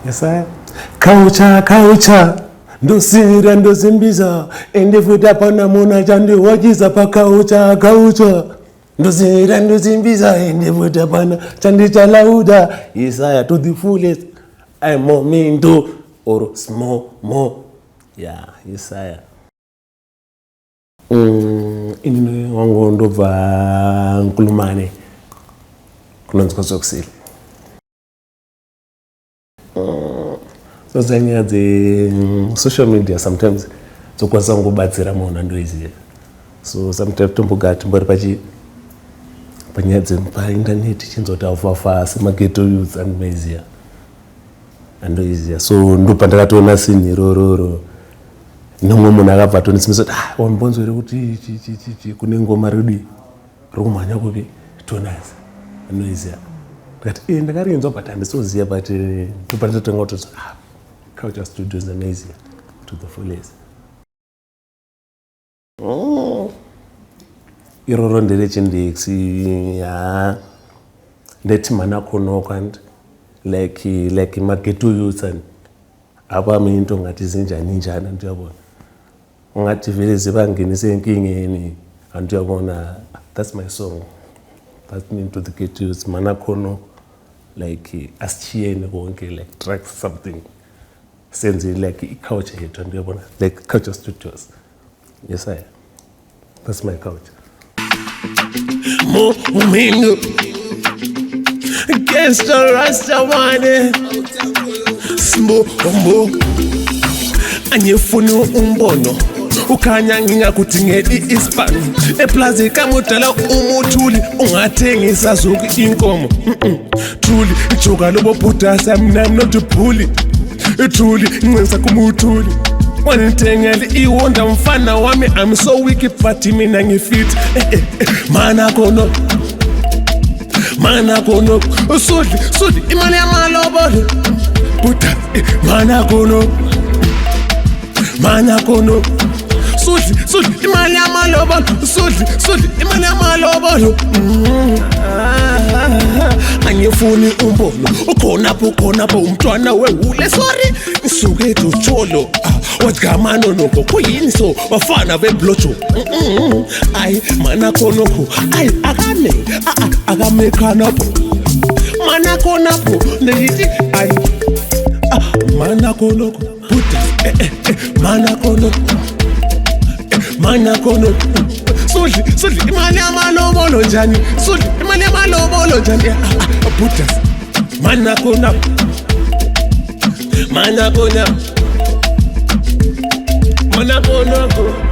Yes, I. Culture. Ndosira ndozimbiza endefuta pana mona chandi wachiza pa culture. Ndosira ndozimbiza endefuta pana chandi chalauda. Yesaya to the fullest. I'm momento or small more. Yeah, Yesaya. Ini wangu ndova nkulumane kunonzwa zokusile. So zanya the social media sometimes zokwaza ngobatsira mona ndoiziya. So sometimes tombogati mbori panyadze pa internet chinzota ufafa semageto youth and media andoiziya. So ndopandakatoona sini rororo nomwe munhu akabva tonisimisoti wambonzo ere kuti kune ngoma rudi rokumhanya kuvi tonazi anoiziya ndikati ndakarinzwa but handisoziya but ndopandatotenga kutoti culture studios anoiziya to the fullest. Iroro nderechindexi ndeti mana konoko and like mageto youth and apa minto ngati zinjani ndiyabona ngati vele zibangenise enkingeni andiyabona. That's my song. That's me into the ghettos mana kono like asichiyene konke like track something senze like culture yethu andiyabona like culture studios. Yes I. That's my culture. Mingo Gangsta Rasta wane Smbo anyefunu umbono ukhanya ngingakuthi ngeli ispani eplaza kamudala umuthuli ungathengisa zonke inkomo truly ijoka lobo bhutasa I'm not a bully truly ngenza kumuthuli wanithengele iwonda mfana wami I'm so wicked but mina ngifit mana kono usudli imali yamalobolo buta mana kono sudli imali yamalobolo sudli imali yamalobolo angifuni umbono ukhonapho umntwana wehule sorry isuke ejolo wagamano noko kuyini so bafana beblojo ay mana konoko ay akamekanapo mana konapho nelithi ay mana konoko buta mana konoko sudli imali yamalobolo njani sudli imali yamalobolo njani buta mana konapho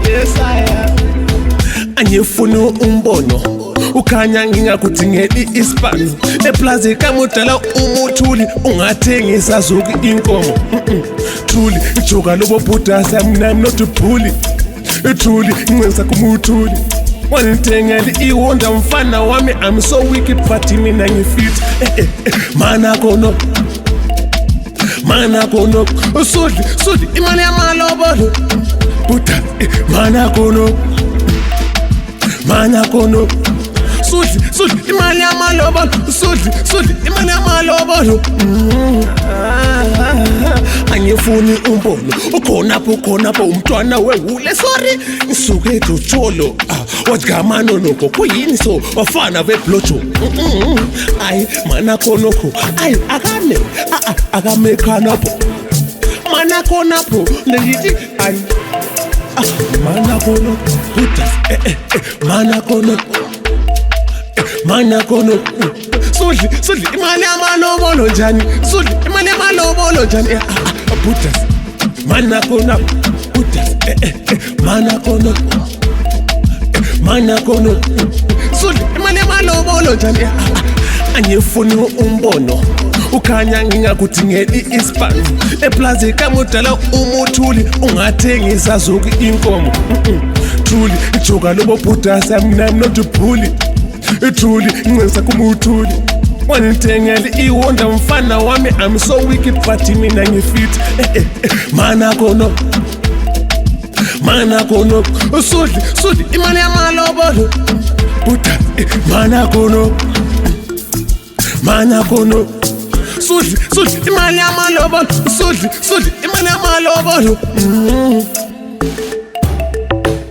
yes I am. Anyefunu umbono ukhanya ngingakuthi ngeli ispani eplaza kamudala umuthuli ungathengisa zonke inkomo truly ijoka lobo bhutasa I'm not a bully truly ngenza kumuthuli wanithengele iwonda mfana wami I'm so wicked but mina ngifit mana kono sudli imali yamalobolo buta mana kono sudli imali yamalobolo sudli imali yamalobolo angifuni umbono ukhonapho umntwana wehule sorry isuke ejolo wagamano noko kuyini so bafana beblojo ay mana konoko ay akamekanapo mana konapho nelithi ay mana kono buta mana kono sudli imali yamalobolo njani sudli imali yamalobolo njani buta mana konapho buta mana kono sudli imali yamalobolo njani anyefuni umbono ukhanya ngingakuthi ngeli ispani eplaza kamudala umuthuli ungathengisa zonke inkomo truly ijoka lobo bhutasa I'm not a bully truly ngenza kumuthuli wanithengele iwonda mfana wami I'm so wicked but mina ngifit mana kono sudli imali yamalobolo buta mana kono sudli imali yamalobolo, sudli imali yamalobolo.